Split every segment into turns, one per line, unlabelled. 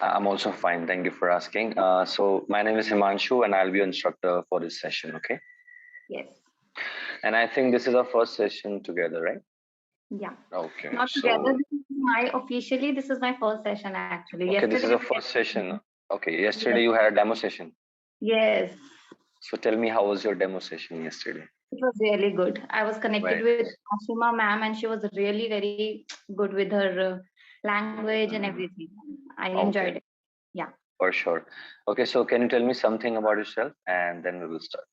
I'm also fine. Thank you for asking. So my name is Himanshu, and I'll be your instructor for this session. Okay.
Yes.
And I think this is our first session together, right?
Yeah.
Okay.
Not together.
So
This is my first session actually.
okay, this
Yesterday.
is our first session. Okay. Yesterday
Yes.
you had a demo session.
Yes.
So tell me, how was your demo session yesterday?
It was really good. I was connected
Very
with
nice.
Ashima ma'am, and she was really very good with her language and
Mhm.
everything. I enjoyed
Okay,
it. Yeah.
for sure. Okay, so can you tell me something about yourself, and then we will start.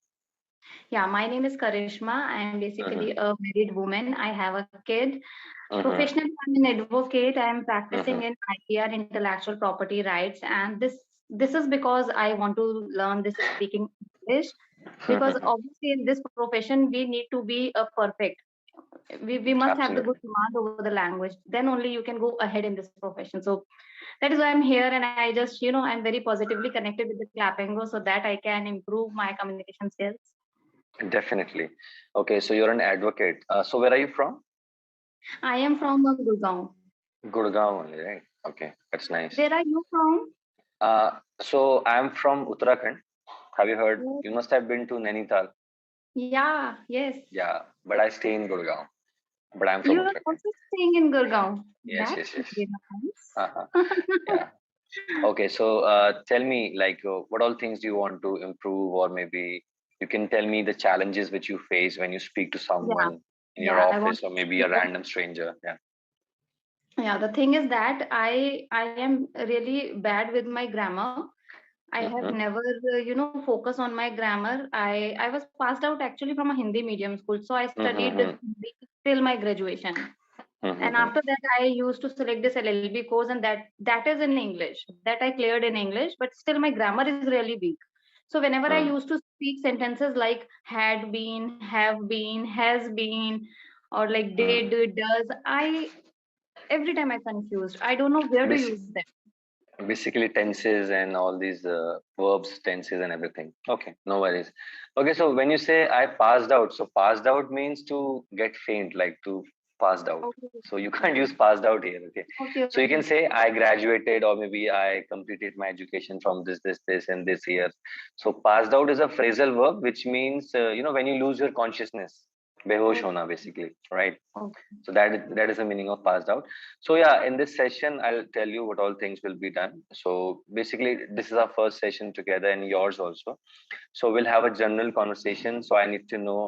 Yeah. My name is Karishma. I am basically
Mm-hmm.
a married woman. I have a kid.
Mm-hmm.
Professionally, I'm an advocate. I'm practicing
Mm-hmm.
in IPR, intellectual property rights, and this is because I want to learn this speaking English. Because
Mm-hmm.
obviously, in this profession, we need to be a perfect. We must have the good
Absolutely.
command over the language. Then only you can go ahead in this profession. So that is why I'm here, and I just I'm very positively connected with the Clapango so that I can improve my communication skills.
Definitely. Okay, so you're an advocate. So where are you from?
I am from Gurgaon.
Gurgaon only, right? Okay, that's nice.
Where are you from?
So I'm from Uttarakhand. Have you heard?
Oh,
You must have been to Nainital.
yeah, yes.
Yeah, but I stay in Gurgaon. But I'm from
You are
Uttarakhand.
also staying in Gurgaon.
Yes,
That's
yes, yes.
very
Uh-huh.
nice.
Yeah. Okay, so tell me, like, what all things do you want to improve, or maybe you can tell me the challenges which you face when you speak to
Yeah,
someone in your
yeah. I want
office, or
to
maybe a
share.
random stranger. Yeah.
Yeah, the thing is that I am really bad with my grammar. I have
Mm-hmm.
never focus on my grammar. I was passed out actually from a Hindi medium school, so I studied
Mm-hmm.
Hindi till my graduation. And
Mm-hmm.
after that, I used to select this LLB course, and that is in English. That I cleared in English, but still my grammar is really weak. So whenever I
Mm.
used to speak sentences like had been, have been, has been, or like
Mm.
did, does, I every time I confused. I don't know where to
Basic,
use them.
basically tenses and all these verbs, tenses and everything. Okay, no worries. Okay, so when you say I passed out, so passed out means to get faint, like to passed out.
Okay,
So you can't use passed out here. Okay,
okay,
so you
okay.
can say I graduated, or maybe I completed my education from this and this year. So passed out is a phrasal verb which means when you lose your consciousness, behosh
Okay,
hona basically, right?
okay.
So that is the meaning of passed out. So yeah, in this session I'll tell you what all things will be done. So basically this is our first session together, and yours also. So we'll have a general conversation. So I need to know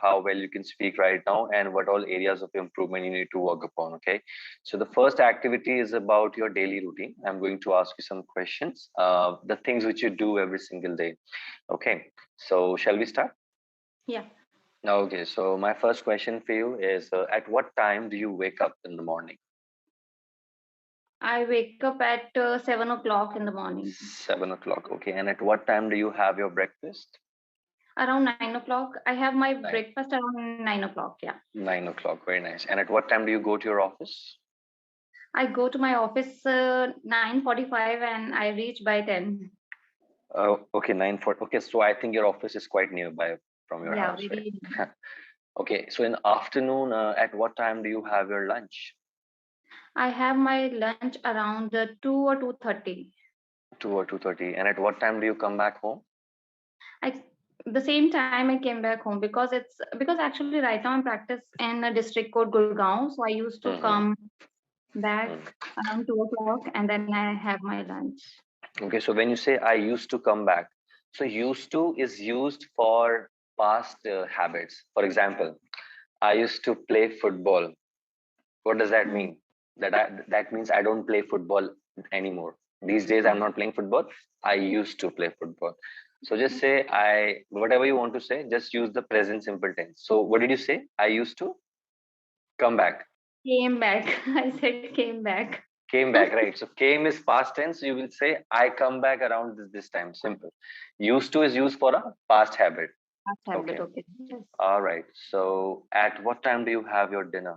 how well you can speak right now, and what all areas of improvement you need to work upon. Okay. So the first activity is about your daily routine. I'm going to ask you some questions, the things which you do every single day. Okay. So shall we start?
Yeah.
Okay. So my first question for you is, at what time do you wake up in the morning?
I wake up at 7 o'clock in the morning.
7 o'clock. Okay. And at what time do you have your breakfast?
Around 9 o'clock. I have my
Nine.
breakfast around 9 o'clock. Yeah.
9 o'clock. Very nice. And at what time do you go to your office?
I go to my office 9:45 and I reach by 10.
Okay, 9:40. Okay, so I think your office is quite nearby from your
Yeah,
house,
very.
right? Okay, so in afternoon, at what time do you have your lunch?
I have my lunch around 2 or 2:30.
2 or 2:30. And at what time do you come back home?
I the same time I came back home because actually right now I'm practice in a district called Gurgaon, so I used to
Mm-hmm.
come back
Mm.
around 2 o'clock and then I have my lunch.
Okay, so when you say I used to come back, so used to is used for past habits. For example, I used to play football. What does that
Mm.
mean? That means I don't play football anymore. These days I'm not playing football. I used to play football. So just say I whatever you want to say, just use the present simple tense. So what did you say? I used to come back.
Came back. I said came back.
Came back, right? So came is past tense. So you will say I come back around this time. Simple. Used to is used for a past habit.
Past habit,
Okay.
okay. Yes.
All right. So at what time do you have your dinner?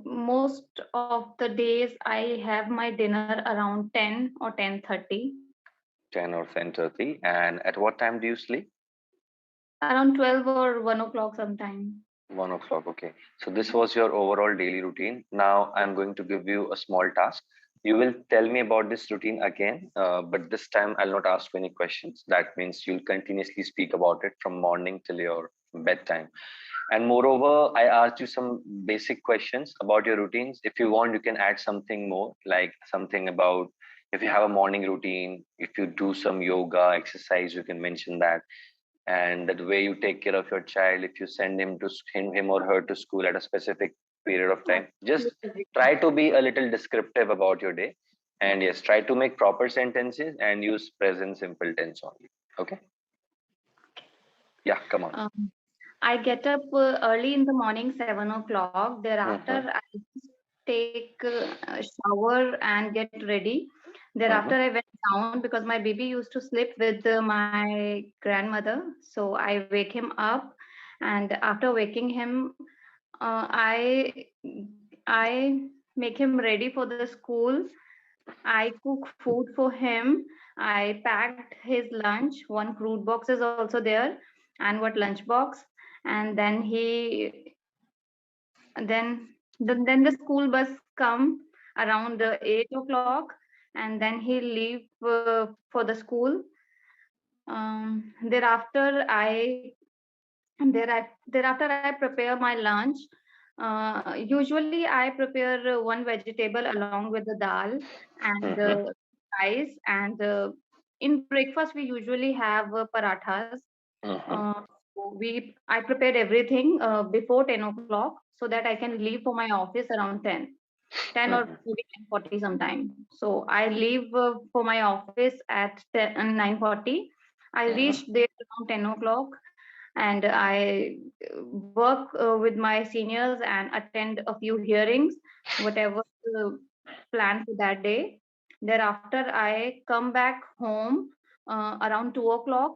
Most of the days I have my dinner around 10 or 10:30.
10 or 10:30. And at what time do you sleep?
Around 12 or 1 o'clock sometime.
1 o'clock. Okay. So this was your overall daily routine. Now I'm going to give you a small task. You will tell me about this routine again, but this time I'll not ask you any questions. That means you'll continuously speak about it from morning till your bedtime. And moreover, I asked you some basic questions about your routines. If you want, you can add something more, like something about if you have a morning routine, if you do some yoga, exercise, you can mention that. And that way you take care of your child, if you send him or her to school at a specific period of time. Just
Absolutely.
try to be a little descriptive about your day. And yes, try to make proper sentences and use present simple tense only. Okay? Yeah, come on.
I get up early in the morning, 7 o'clock.
Mm-hmm,
Thereafter, I just take a shower and get ready.
mm-hmm,
Thereafter, I went down because my baby used to sleep with my grandmother. So I wake him up, and after waking him, I make him ready for the school. I cook food for him. I packed his lunch. One fruit box is also there, and what lunch box. And then the school bus come around 8 o'clock, and then he leave for the school. Thereafter, I prepare my lunch. Usually, I prepare one vegetable along with the dal and
mm-hmm,
rice. And in breakfast, we usually have parathas.
mm-hmm,
I prepared everything before 10 o'clock so that I can leave for my office around 10 or
mm-hmm,
maybe 10:40 sometime. So I leave for my office at 9:40. I
mm-hmm,
reached there around 10 o'clock, and I work with my seniors and attend a few hearings, whatever planned for that day. Thereafter, I come back home around 2 o'clock.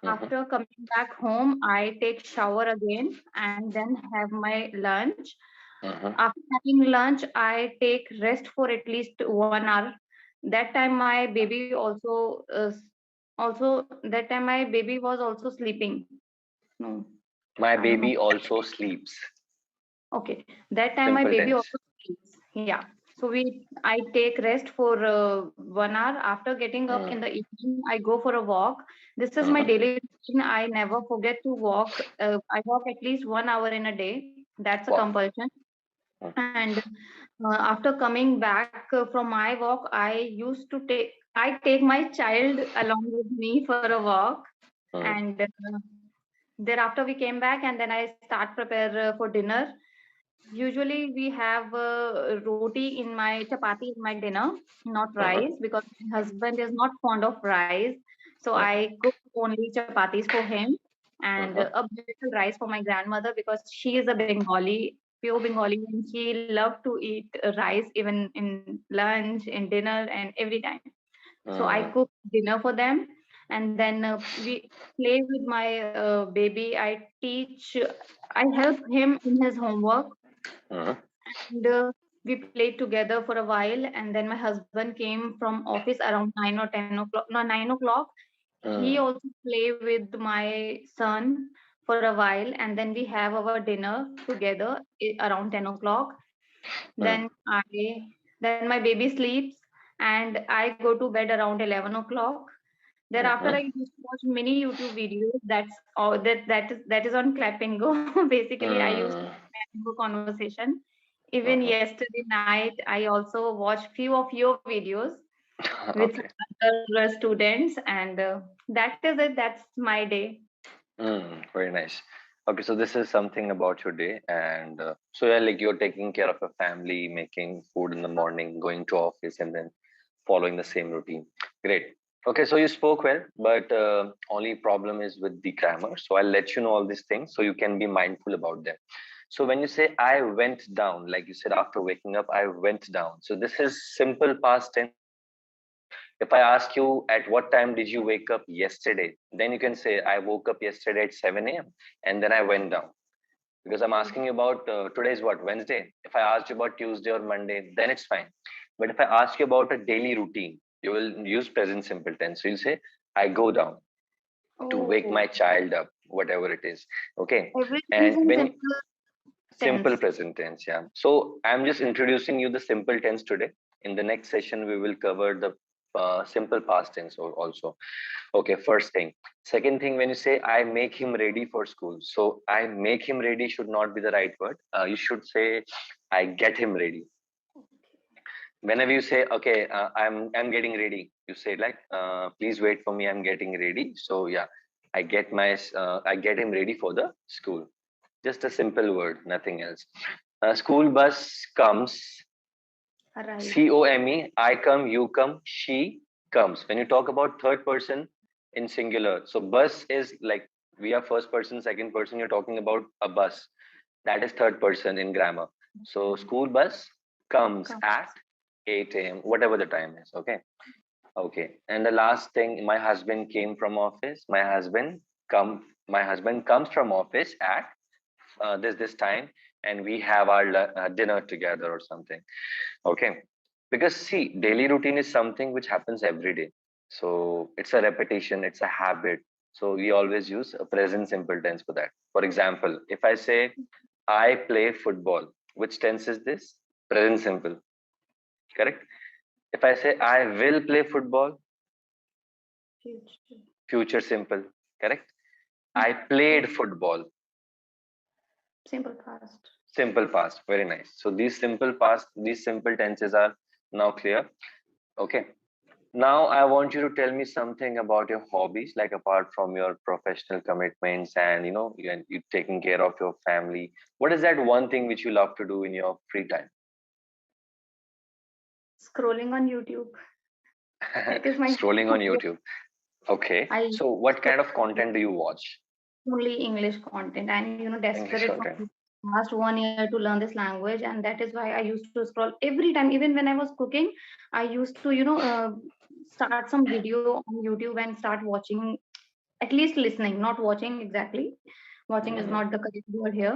mm-hmm,
After coming back home, I take shower again and then have my lunch.
mm-hmm.
After having lunch, I take rest for at least 1 hour. That time my baby also that time my baby was also sleeping. No,
My
I don't know.
baby also sleeps.
Okay, that time my
Simple
baby
tense.
also sleeps. Yeah. So I take rest for 1 hour. After getting up in the evening, I go for a walk. This is my
Mm-hmm,
daily routine. I never forget to walk. I walk at least 1 hour in a day. That's a
wow.
compulsion. And after coming back from my walk, I take my child along with me for a walk.
Mm-hmm,
And thereafter we came back, and then I start prepare for dinner. Usually we have roti in my chapati in my dinner, not
mm-hmm,
rice, because my husband is not fond of rice. So I cook only chapatis for him, and
mm-hmm,
a little rice for my grandmother, because she is a Bengali, pure Bengali, and she loves to eat rice even in lunch, in dinner, and every time. So I
mm-hmm,
cook dinner for them, and then we play with my baby. I help him in his homework,
mm-hmm,
and we played together for a while. And then my husband came from office around 9 or 10 o'clock. No, 9 o'clock. He
mm-hmm,
also play with my son for a while, and then we have our dinner together around 10 o'clock.
mm-hmm,
Then then my baby sleeps, and I go to bed around 11 o'clock. Thereafter, I
mm-hmm,
used to watch many YouTube videos. That's all that is on Clap and Go. Basically, I used to
mm-hmm,
Clap and Go conversation. Even
mm-hmm.
yesterday night, I also watched few of your videos with
Okay.
some other students, and that is it. That's my day.
Very nice. Okay, so this is something about your day, and so yeah, like you're taking care of your family, making food in the morning, going to office, and then following the same routine. Great. Okay, so you spoke well, but only problem is with the grammar. So I'll let you know all these things so you can be mindful about them. So when you say I went down, like you said, after waking up, I went down. So this is simple past tense. If I ask you at what time did you wake up yesterday, then you can say I woke up yesterday at 7 a.m. and then I went down. Because I'm asking you about today's what, Wednesday. If I asked you about Tuesday or Monday, then it's fine. But if I ask you about a daily routine, you will use present simple tense. So you'll say I go down to wake
Oh,
my child up, whatever it is. Okay.
everything is
And
in
when
simple
simple
tense.
present tense, yeah. So I'm just introducing you the simple tense today In the next session, we will cover the simple past tense also. Okay, first thing. Second thing, when you say I make him ready for school, so I make him ready should not be the right word. You should say I get him ready. Whenever you say okay, I'm getting ready, you say like please wait for me, I'm getting ready. So yeah, I get him ready for the school. Just a simple word, nothing else. School bus comes.
Arrive.
COME, I come, you come, she comes. When you talk about third person in singular, so bus is like we are first person, second person, you're talking about a bus. That is third person in grammar. So school bus comes
Come.
at 8 a.m., whatever the time is. Okay. Okay. And the last thing, my husband came from office. My husband comes from office at this time, and we have our dinner together or something. Okay. Because see, daily routine is something which happens every day. So it's a repetition, it's a habit. So we always use a present simple tense for that. For example, if I say, I play football, which tense is this? Present simple, correct? If I say, I will play football,
Future.
future simple, correct? I
Hmm.
played football,
Simple past.
simple past. Very nice. So these simple past, these simple tenses are now clear. Okay. Now, I want you to tell me something about your hobbies, like apart from your professional commitments and you taking care of your family. What is that one thing which you love to do in your free time?
Scrolling on YouTube. That is my
Scrolling on YouTube. Okay.
I
So, what
scroll
kind of content do you watch?
only English content and
English
desperate
content.
from last 1 year to learn this language, and that is why I used to scroll every time. Even when I was cooking, I used to start some video on YouTube and start watching, at least listening, not watching exactly. Watching is
Mhm,
not the correct word here.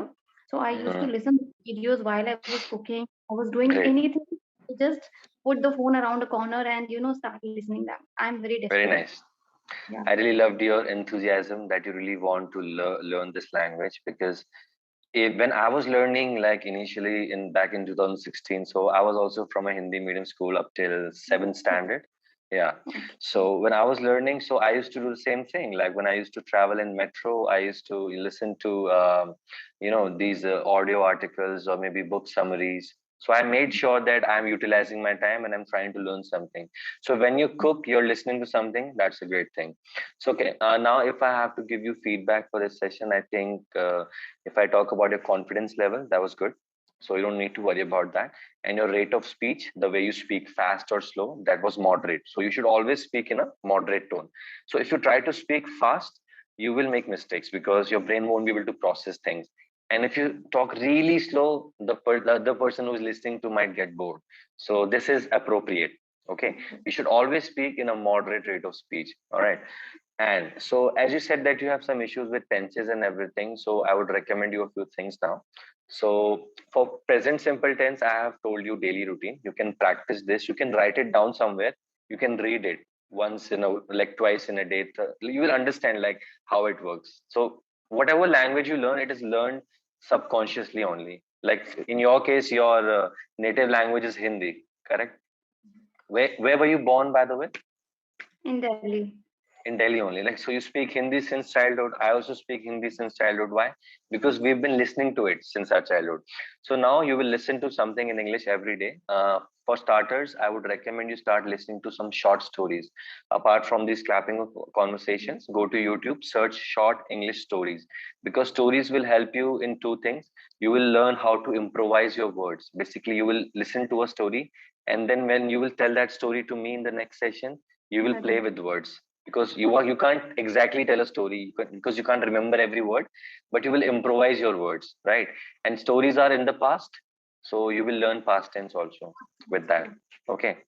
So I used to
mhm.
listen to videos while I was cooking. I was doing
Great.
anything. I just put the phone around a corner and start listening them. I'm very
Very
desperate.
nice.
Yeah.
I really loved your enthusiasm that you really want to learn this language because when I was learning, like initially in back in 2016, so I was also from a Hindi medium school up till seventh standard. Yeah.
Okay.
So when I was learning, so I used to do the same thing. Like when I used to travel in metro, I used to listen to, these audio articles or maybe book summaries. So I made sure that I'm utilizing my time and I'm trying to learn something. So when you cook, you're listening to something. That's a great thing. So okay, now if I have to give you feedback for this session, I think. If I talk about your confidence level, that was good. So you don't need to worry about that. And your rate of speech, the way you speak fast or slow, that was moderate. So you should always speak in a moderate tone. So if you try to speak fast, you will make mistakes because your brain won't be able to process things. And if you talk really slow, the other person who's listening to might get bored. So this is appropriate. Okay. You should always speak in a moderate rate of speech. All right. And so, as you said that you have some issues with tenses and everything, so I would recommend you a few things now. So, for present simple tense, I have told you daily routine. You can practice this. You can write it down somewhere. You can read it once in a like twice in a day. You will understand like how it works. So, whatever language you learn, it is learned subconsciously only. Like in your case, your native language is Hindi, correct? Where were you born, by the way?
In Delhi.
In Delhi only. Like, so you speak Hindi since childhood. I also speak Hindi since childhood. Why? Because we've been listening to it since our childhood. So now you will listen to something in English every day. For starters, I would recommend you start listening to some short stories. Apart from these clapping conversations, go to YouTube, search short English stories because stories will help you in two things. You will learn how to improvise your words. Basically, you will listen to a story, and then when you will tell that story to me in the next session, you will play
Right.
with words because you can't exactly tell a story because you can't remember every word, but you will improvise your words, right? And stories are in the past, so you will learn past tense also with that. Okay,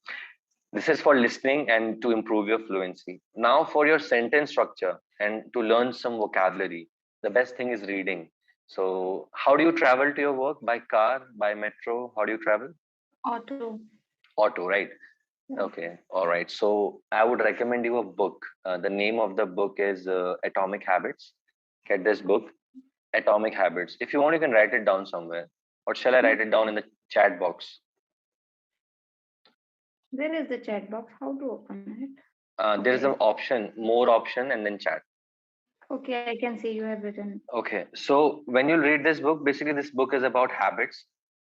this is for listening and to improve your fluency. Now for your sentence structure and to learn some vocabulary, the best thing is reading. So how do you travel to your work? By car, by metro? How do you travel?
Auto.
Auto, right? Okay, all right. So I would recommend you a book. The name of the book is Atomic Habits. Get this book, Atomic Habits. If you want, you can write it down somewhere. Or shall I
Yeah.
write it down in the chat box?
Where is the chat box? How to open it?
There is
Okay.
an option, more option, and then chat.
Okay, I can see you have written.
Okay, so when you read this book, basically this book is about habits,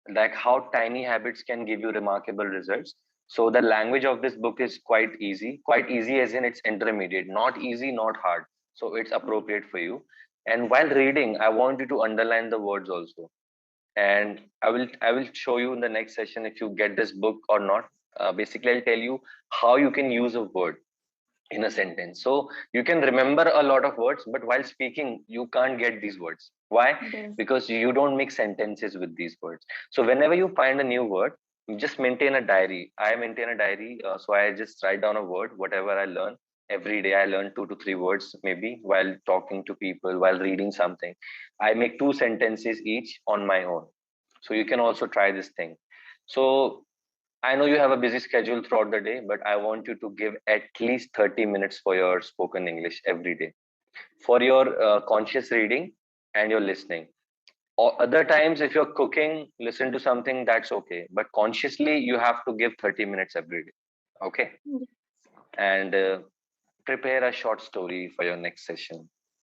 like how tiny habits can give you remarkable results. So the language of this book is quite easy as in it's intermediate, not easy, not hard. So it's appropriate for you. And while reading, I want you to underline the words also. And I will show you in the next session if you get this book or not. Basically, I'll tell you how you can use a word in a sentence. So you can remember a lot of words, but while speaking, you can't get these words. Why?
Yes.
Because you don't make sentences with these words. So whenever you find a new word, you just maintain a diary. I maintain a diary, so I just write down a word, whatever I learn. Every day I learn 2 to 3 words, maybe while talking to people, while reading something. I make 2 sentences each on my own. So you can also try this thing. So I know you have a busy schedule throughout the day, but I want you to give at least 30 minutes for your spoken English every day, for your conscious reading and your listening. Or other times, if you're cooking, listen to something, that's okay. But consciously, you have to give 30 minutes every day. Okay.
Yes.
And prepare a short story for your next session.